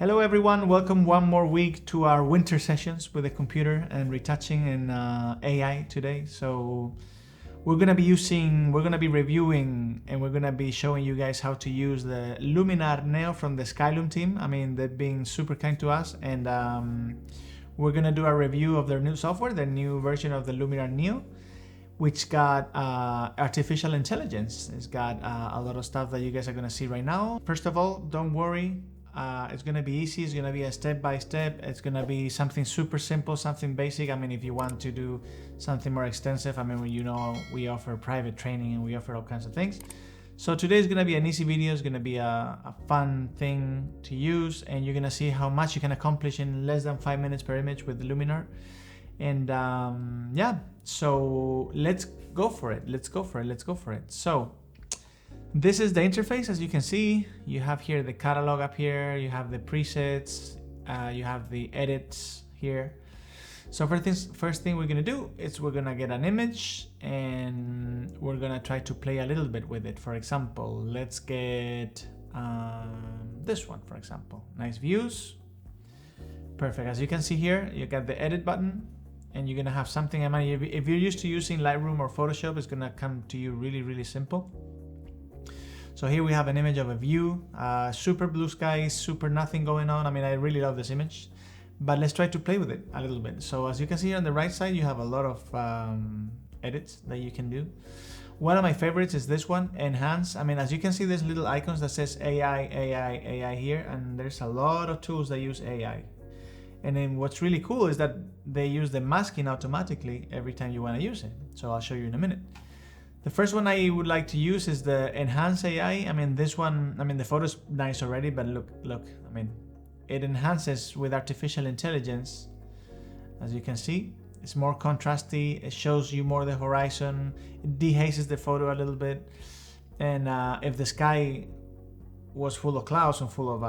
Hello everyone, welcome one more week to our winter sessions with the computer and retouching and AI today. So we're gonna be reviewing, and we're gonna be showing you guys how to use the Luminar Neo from the Skyloom team. I mean, they've been super kind to us, and we're gonna do a review of their new software, the new version of the Luminar Neo, which got artificial intelligence. It's got a lot of stuff that you guys are gonna see right now. First of all, don't worry. It's gonna be easy. It's gonna be a step-by-step. It's gonna be something super simple, something basic. I mean, if you want to do something more extensive, I mean, you know, we offer private training and we offer all kinds of things. So today is gonna be an easy video. It's gonna be a fun thing to use, and you're gonna see how much you can accomplish in less than 5 minutes per image with the Luminar. And yeah, so let's go for it. So this is the interface. As you can see, you have here the catalog up here, you have the presets, you have the edits here. So first thing we're gonna do is we're gonna get an image and we're gonna try to play a little bit with it. For example, let's get this one, for example. Nice views. Perfect. As you can see here, you got the edit button, and you're gonna have something. I mean, if you're used to using Lightroom or Photoshop, it's gonna come to you really simple. So here we have an image of a view, super blue sky, super nothing going on. I mean, I really love this image, but let's try to play with it a little bit. So as you can see here on the right side, you have a lot of edits that you can do. One of my favorites is this one, enhance. I mean, as you can see, there's little icons that says AI here, and there's a lot of tools that use AI. And then what's really cool is that they use the masking automatically every time you want to use it. So I'll show you in a minute. The first one I would like to use is the Enhance AI. I mean, this one, I mean, the photo's nice already, but look, I mean, it enhances with artificial intelligence. As you can see, it's more contrasty. It shows you more the horizon. It dehazes the photo a little bit. And if the sky was full of clouds and full of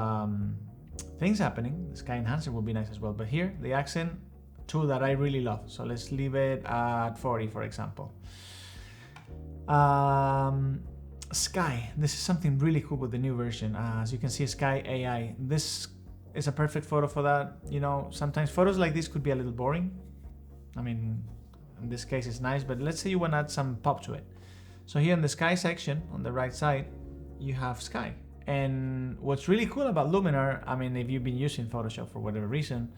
things happening, the sky enhancer would be nice as well. But here, the accent tool that I really love. So let's leave it at 40, for example. Sky. This is something really cool with the new version. As you can see, Sky AI. This is a perfect photo for that. You know, sometimes photos like this could be a little boring. I mean, in this case, it's nice, but let's say you want to add some pop to it. So here in the sky section, on the right side, you have sky. And what's really cool about Luminar, I mean, if you've been using Photoshop for whatever reason,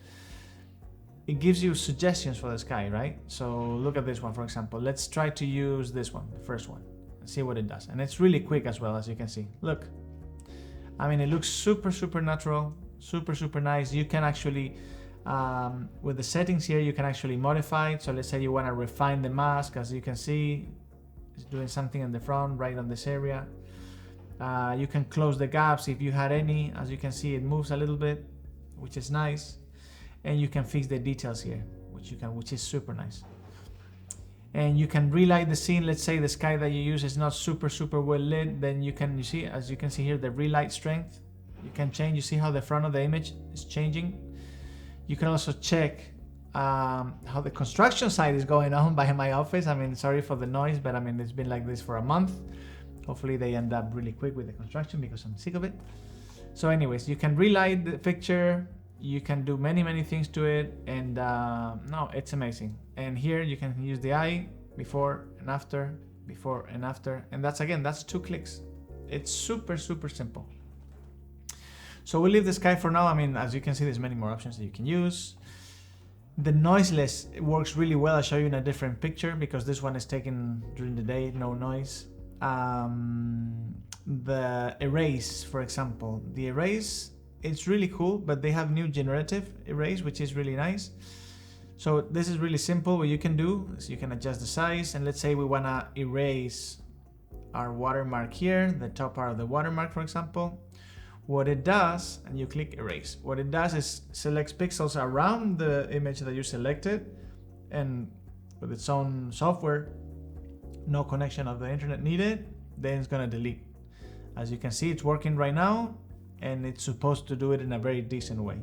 it gives you suggestions for the sky, right? So look at this one, for example. Let's try to use this one, the first one, and see what it does. And it's really quick as well, as you can see. Look, I mean, it looks super natural, super nice. You can actually, with the settings here, you can actually modify it. So let's say you want to refine the mask. As you can see, it's doing something in the front, right on this area. You can close the gaps if you had any. As you can see, it moves a little bit, which is nice. And you can fix the details here, which is super nice. And you can relight the scene. Let's say the sky that you use is not super well lit, then as you can see here, the relight strength, you can change. You see how the front of the image is changing. You can also check how the construction site is going on by my office. I mean, sorry for the noise, but I mean, it's been like this for a month. Hopefully they end up really quick with the construction because I'm sick of it. So anyways, you can relight the picture. You can do many things to it, and no, it's amazing. And here you can use the eye, before and after, and that's 2 clicks. It's super simple. So we'll leave the sky for now. I mean, as you can see, there's many more options that you can use. The noiseless, it works really well. I'll show you in a different picture because this one is taken during the day, no noise. The erase, for example, the erase, it's really cool, but they have new generative erase, which is really nice. So this is really simple. What you can do is you can adjust the size, and let's say we want to erase our watermark here, the top part of the watermark, for example. What it does, and you click erase, what it does is selects pixels around the image that you selected, and with its own software, no connection of the internet needed, then it's going to delete. As you can see, it's working right now, and it's supposed to do it in a very decent way.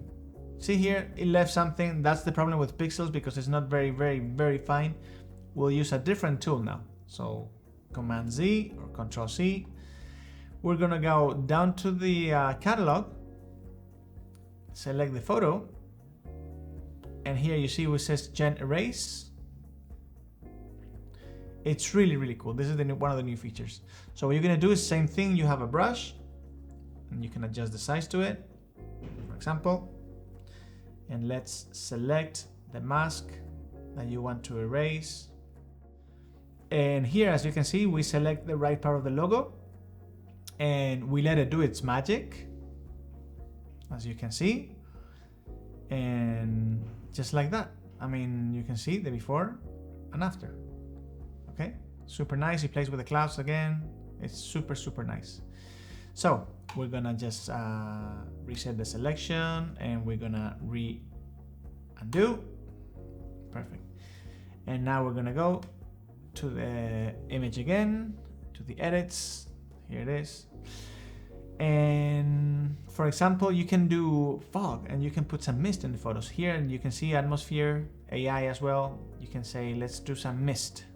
See here, it left something. That's the problem with pixels, because it's not very fine. We'll use a different tool now. So Command Z or Control C. We're gonna go down to the catalog, select the photo, and here you see it says Gen Erase. It's really, really cool. This is one of the new features. So what you're gonna do is same thing. You have a brush, and you can adjust the size to it, for example. And let's select the mask that you want to erase. And here, as you can see, we select the right part of the logo, and we let it do its magic, as you can see. And just like that, I mean, you can see the before and after. Okay, super nice. It plays with the clouds again. It's super, super nice. So we're gonna just reset the selection, and we're gonna undo. Perfect. And now we're gonna go to the image again, to the edits. Here it is. And for example, you can do fog, and you can put some mist in the photos here, and you can see atmosphere, AI as well. You can say, let's do some mist.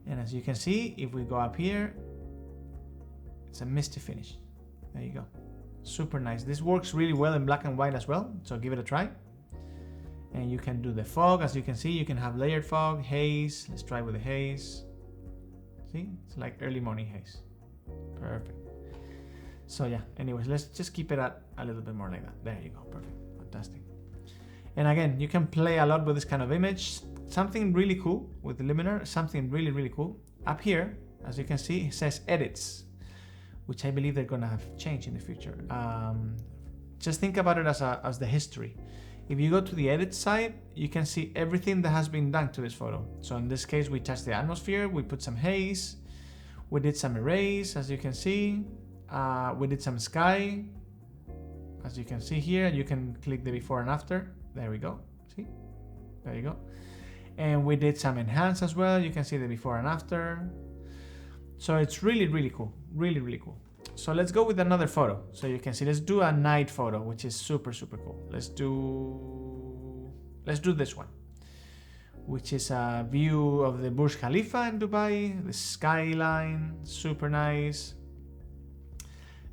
And as you can see, if we go up here, it's a misty finish. There you go. Super nice. This works really well in black and white as well, so give it a try. And you can do the fog. As you can see, you can have layered fog, haze. Let's try with the haze. See, it's like early morning haze. Perfect. So yeah, anyways, let's just keep it at a little bit more like that. There you go. Perfect. Fantastic. And again, you can play a lot with this kind of image. Something really cool with the Luminar, something really, really cool. Up here, as you can see, it says edits, which I believe they're gonna have changed in the future. Just think about it as the history. If you go to the edit side, you can see everything that has been done to this photo. So in this case, we touched the atmosphere, we put some haze, we did some erase, as you can see. We did some sky, as you can see here. You can click the before and after. There we go. See? There you go. And we did some enhance as well. You can see the before and after. So it's really, really cool. Really, really cool. So let's go with another photo. So you can see, let's do a night photo, which is super, super cool. Let's do this one, which is a view of the Burj Khalifa in Dubai, the skyline, super nice.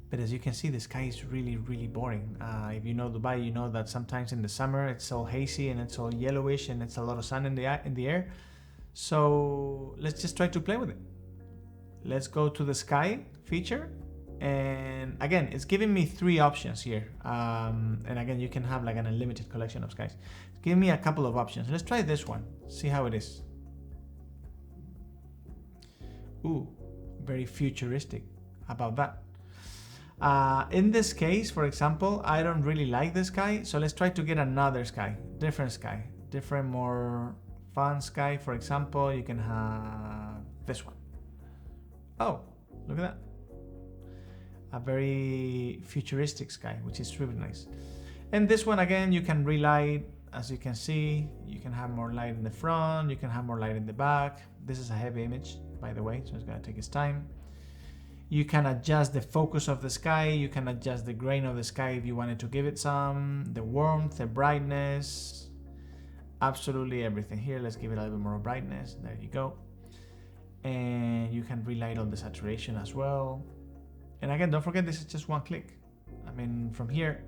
But as you can see, the sky is really, really boring. If you know Dubai, you know that sometimes in the summer it's all hazy and it's all yellowish and it's a lot of sun in the air. So let's just try to play with it. Let's go to the sky feature. And again, it's giving me 3 options here. And again, you can have like an unlimited collection of skies. Give me a couple of options. Let's try this one. See how it is. Ooh, very futuristic. How about that? In this case, for example, I don't really like this sky, so let's try to get another sky, different, more fun sky. For example, you can have this one. Oh, look at that. A very futuristic sky, which is really nice. And this one, again, you can relight. As you can see, you can have more light in the front, you can have more light in the back. This is a heavy image, by the way, so it's gonna take its time. You can adjust the focus of the sky, you can adjust the grain of the sky if you wanted to give it some, the warmth, the brightness, absolutely everything. Here, let's give it a little bit more brightness, there you go. And you can relight all the saturation as well. And again, don't forget, this is just one click. I mean, from here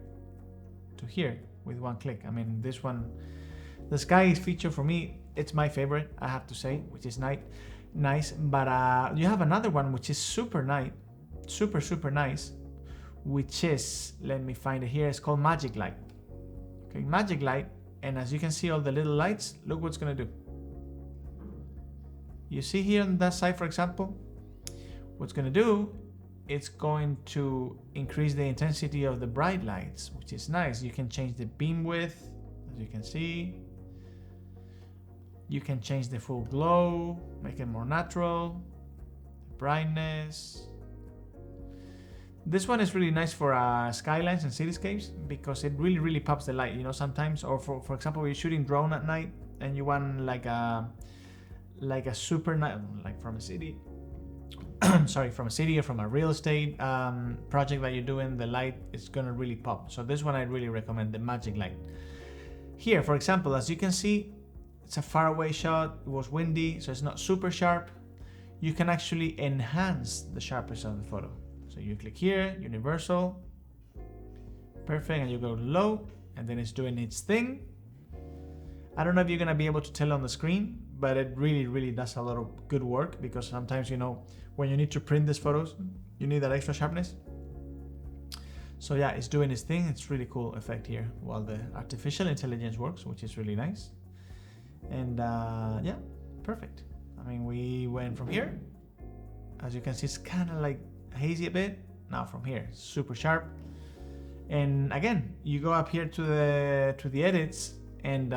to here with one click. I mean, this one, the sky is feature for me, it's my favorite, I have to say, which is nice. But you have another one which is super nice, super nice, which is, let me find it here, it's called Magic Light. Okay, Magic Light, and as you can see all the little lights, look what's gonna do. You see here on that side, for example, what's gonna do, it's going to increase the intensity of the bright lights, which is nice. You can change the beam width, as you can see. You can change the full glow, make it more natural, brightness. This one is really nice for skylines and cityscapes because it really pops the light, you know, sometimes, or for example, you're shooting drone at night and you want like a super night, like from a city, sorry, from a city or from a real estate project that you're doing, the light is gonna really pop. So this one I really recommend, the Magic Light. Here, for example, as you can see, it's a faraway shot, it was windy, so it's not super sharp. You can actually enhance the sharpness of the photo. So you click here, universal, Perfect, and you go low, and then it's doing its thing. I don't know if you're gonna be able to tell on the screen, but it really does a lot of good work, because sometimes, you know, when you need to print these photos, you need that extra sharpness. So yeah, it's doing its thing. It's really cool effect here while the artificial intelligence works, which is really nice. And yeah, perfect. I mean, we went from here. As you can see, it's kind of like hazy a bit. Now from here, super sharp. And again, you go up here to the edits, and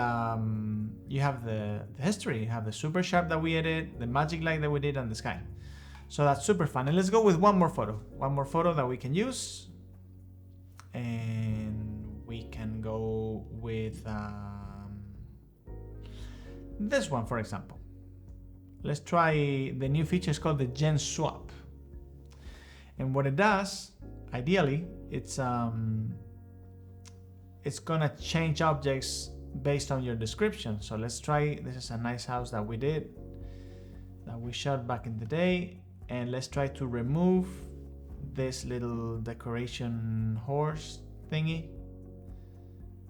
you have the history. You have the super sharp that we edit, the magic light that we did on the sky. So that's super fun. And let's go with one more photo that we can use. And we can go with this one, for example. Let's try the new feature. It's called the Gen Swap. And what it does, ideally, it's gonna change objects based on your description. So let's try, this is a nice house that we shot back in the day. And let's try to remove this little decoration horse thingy.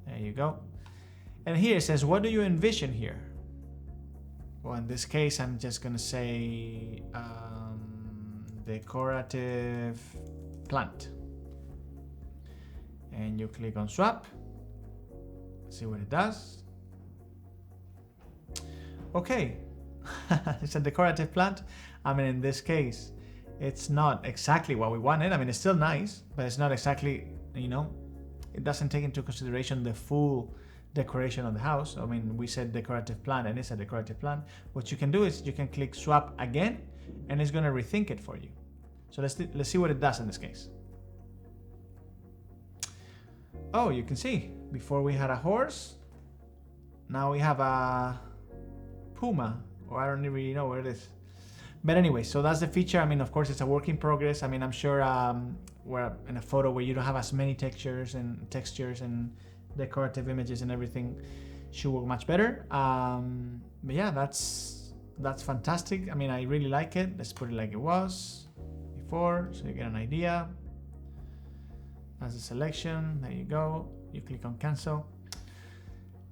There you go. And here it says, what do you envision here? Well, in this case, I'm just gonna say decorative plant. And you click on swap. See what it does. Okay. It's a decorative plant. I mean, in this case, it's not exactly what we wanted. I mean, it's still nice, but it's not exactly, you know, it doesn't take into consideration the full decoration of the house. I mean, we said decorative plant, and it's a decorative plant. What you can do is you can click swap again, and it's going to rethink it for you. So let's see what it does in this case. Oh, you can see, before we had a horse, now we have a puma, or I don't really know where it is. But anyway, so that's the feature. I mean, of course, it's a work in progress. I mean, I'm sure we're in a photo where you don't have as many textures and decorative images and everything should work much better. But yeah, that's fantastic. I mean, I really like it. Let's put it like it was before, so you get an idea. That's the selection. There you go. You click on cancel.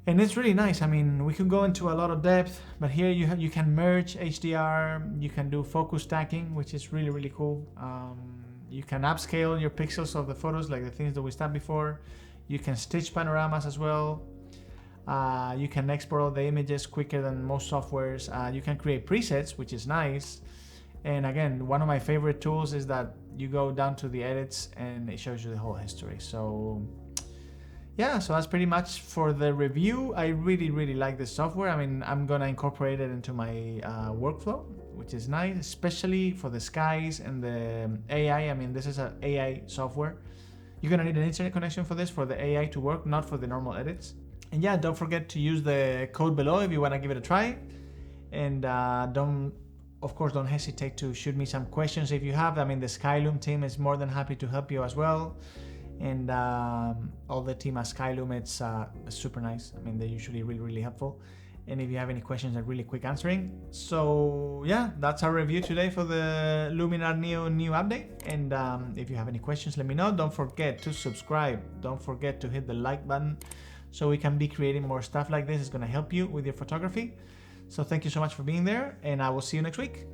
And it's really nice. I mean, we could go into a lot of depth, but here you can merge HDR, you can do focus stacking, which is really cool. You can upscale your pixels of the photos, like the things that we started before. You can stitch panoramas as well. You can export all the images quicker than most softwares. You can create presets, which is nice. And again, one of my favorite tools is that you go down to the edits and it shows you the whole history. So yeah, so that's pretty much for the review. I really like this software. I mean, I'm gonna incorporate it into my workflow, which is nice, especially for the skies and the AI. I mean, this is an AI software. You're gonna need an internet connection for this, for the AI to work, not for the normal edits. And yeah, don't forget to use the code below if you wanna give it a try. And of course, don't hesitate to shoot me some questions if you have. I mean, the Skyloom team is more than happy to help you as well. And all the team at Skyloom, it's super nice. I mean, they're usually really helpful. And if you have any questions, they're really quick answering. So yeah, that's our review today for the Luminar Neo new update. And if you have any questions, let me know. Don't forget to subscribe. Don't forget to hit the like button so we can be creating more stuff like this. It's going to help you with your photography. So thank you so much for being there, and I will see you next week.